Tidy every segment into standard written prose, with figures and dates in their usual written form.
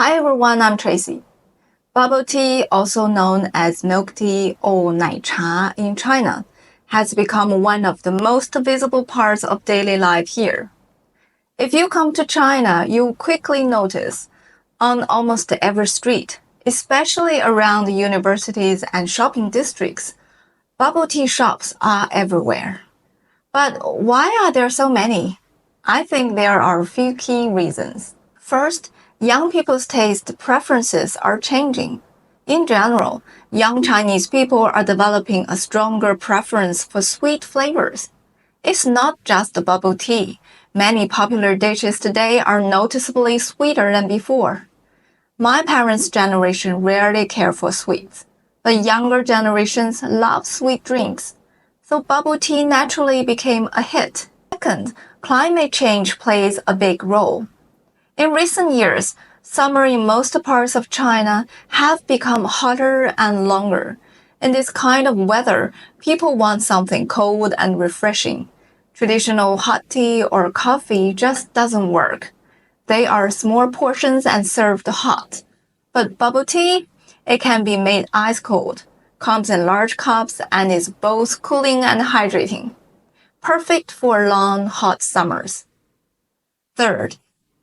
Hi everyone, I'm Tracy. Bubble tea, also known as milk tea or 奶茶 in China, has become one of the most visible parts of daily life here. If you come to China, you'll quickly notice on almost every street, especially around the universities and shopping districts, bubble tea shops are everywhere. But why are there so many? I think there are a few key reasons. First, young people's taste preferences are changing. In general, young Chinese people are developing a stronger preference for sweet flavors. It's not just the bubble tea. Many popular dishes today are noticeably sweeter than before. My parents' generation rarely care for sweets, but younger generations love sweet drinks. So bubble tea naturally became a hit. Second, climate change plays a big role. In recent years, summer in most parts of China have become hotter and longer. In this kind of weather, people want something cold and refreshing. Traditional hot tea or coffee just doesn't work. They are small portions and served hot. But bubble tea, it can be made ice cold, comes in large cups, and is both cooling and hydrating. Perfect for long, hot summers. Third,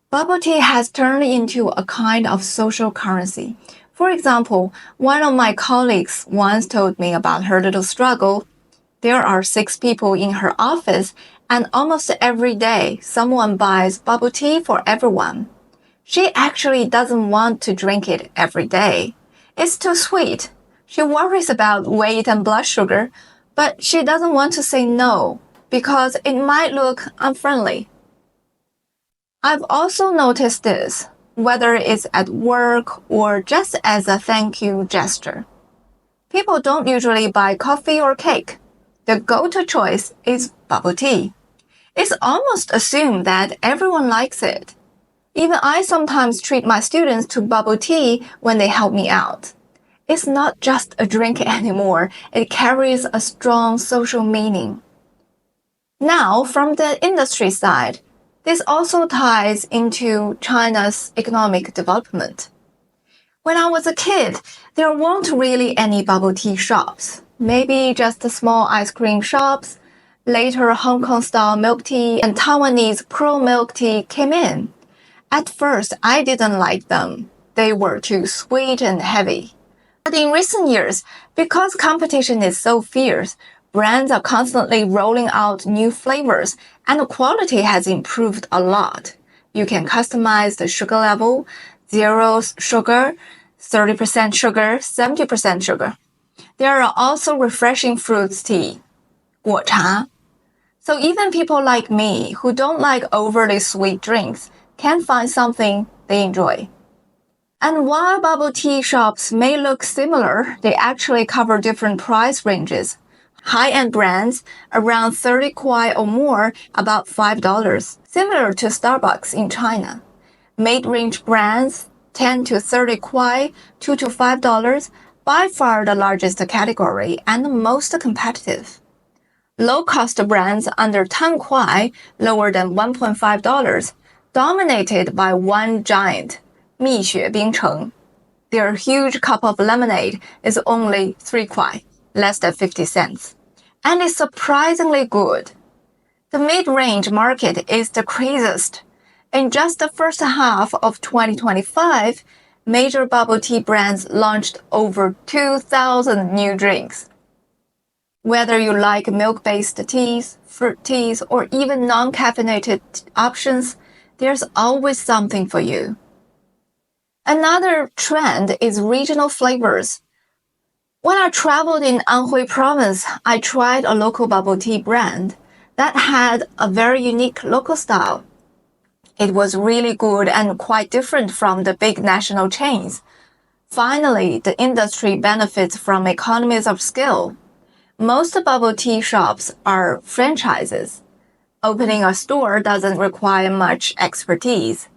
bubble tea has turned into a kind of social currency. For example, one of my colleagues once told me about her little struggle. There are 6 people in her office, and almost every day someone buys bubble tea for everyone. She actually doesn't want to drink it every day. It's too sweet. She worries about weight and blood sugar, but she doesn't want to say no because it might look unfriendly. I've also noticed this, whether it's at work or just as a thank you gesture. People don't usually buy coffee or cake. The go-to choice is bubble tea. It's almost assumed that everyone likes it. Even I sometimes treat my students to bubble tea when they help me out. It's not just a drink anymore. It carries a strong social meaning. Now, from the industry side, this also ties into China's economic development. When I was a kid, there weren't really any bubble tea shops. Maybe just small ice cream shops. Later, Hong Kong-style milk tea and Taiwanese pearl milk tea came in. At first, I didn't like them. They were too sweet and heavy. But in recent years, because competition is so fierce, brands are constantly rolling out new flavors, and the quality has improved a lot. You can customize the sugar level, 0 sugar, 30% sugar, 70% sugar. There are also refreshing fruits tea, 果茶. So even people like me who don't like overly sweet drinks can find something they enjoy. And while bubble tea shops may look similar, they actually cover different price ranges. High-end brands, around 30 kuai or more, about $5, similar to Starbucks in China. Mid-range brands, 10 to 30 kuai, $2 to $5, by far the largest category and the most competitive. Low-cost brands under 10 kuai, lower than $1.5, dominated by one giant, 蜜雪冰城. Their huge cup of lemonade is only 3 kuai, less than 50 cents. And it's surprisingly good. The mid-range market is the craziest. In just the first half of 2025, major bubble tea brands launched over 2,000 new drinks. Whether you like milk-based teas, fruit teas, or even non-caffeinated options, there's always something for you. Another trend is regional flavors. When I traveled in Anhui province, I tried a local bubble tea brand that had a very unique local style. It was really good and quite different from the big national chains. Finally, the industry benefits from economies of scale. Most bubble tea shops are franchises. Opening a store doesn't require much expertise,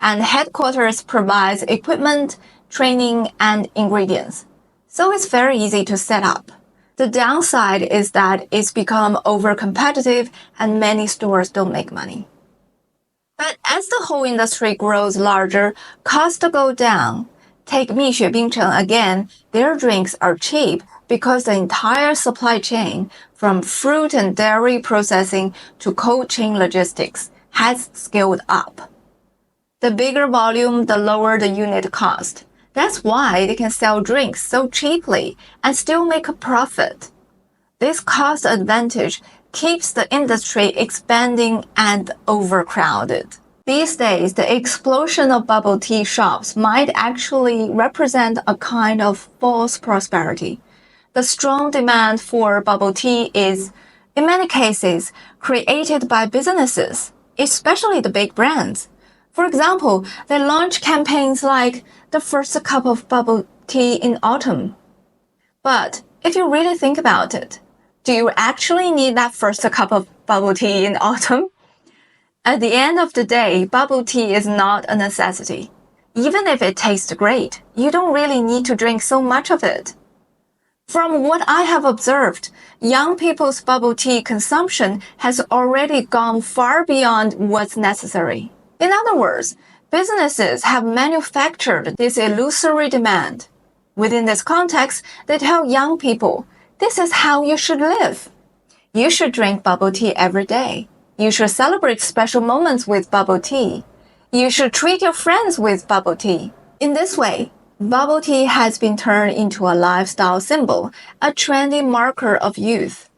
and headquarters provides equipment, training, and ingredients. So it's very easy to set up. The downside is that it's become over-competitive and many stores don't make money. But as the whole industry grows larger, costs go down. Take Mixue Bingcheng again, their drinks are cheap because the entire supply chain, from fruit and dairy processing to cold chain logistics, has scaled up. The bigger volume, the lower the unit cost. That's why they can sell drinks so cheaply and still make a profit. This cost advantage keeps the industry expanding and overcrowded. These days, the explosion of bubble tea shops might actually represent a kind of false prosperity. The strong demand for bubble tea is, in many cases, created by businesses, especially the big brands. For example, they launch campaigns like the first cup of bubble tea in autumn. But if you really think about it, do you actually need that first cup of bubble tea in autumn? At the end of the day, bubble tea is not a necessity. Even if it tastes great, you don't really need to drink so much of it. From what I have observed, young people's bubble tea consumption has already gone far beyond what's necessary. In other words, businesses have manufactured this illusory demand. Within this context, they tell young people, this is how you should live. You should drink bubble tea every day. You should celebrate special moments with bubble tea. You should treat your friends with bubble tea. In this way, bubble tea has been turned into a lifestyle symbol, a trendy marker of youth.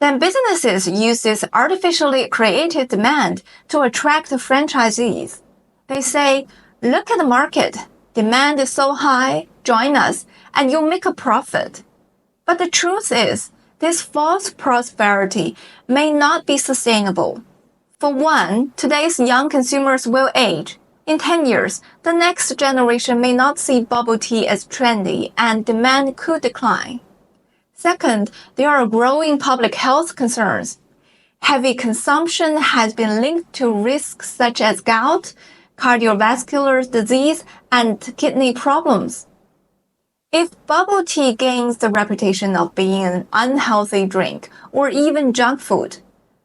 Then businesses use this artificially created demand to attract franchisees. They say, look at the market. Demand is so high, join us, and you'll make a profit. But the truth is, this false prosperity may not be sustainable. For one, today's young consumers will age. In 10 years, the next generation may not see bubble tea as trendy and demand could decline. Second, there are growing public health concerns. Heavy consumption has been linked to risks such as gout, cardiovascular disease, and kidney problems. If bubble tea gains the reputation of being an unhealthy drink or even junk food,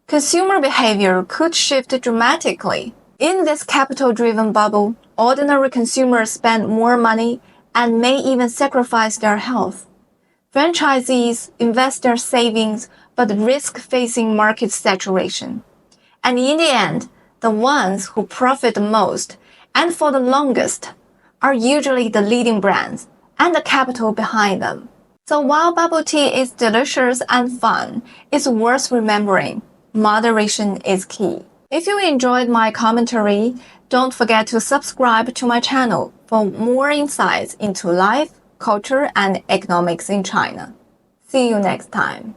consumer behavior could shift dramatically. In this capital-driven bubble, ordinary consumers spend more money and may even sacrifice their health. Franchisees invest their savings but risk facing market saturation. And in the end, the ones who profit the most and for the longest are usually the leading brands and the capital behind them. So while bubble tea is delicious and fun, it's worth remembering, moderation is key. If you enjoyed my commentary, don't forget to subscribe to my channel for more insights into life, culture, and economics in China. See you next time.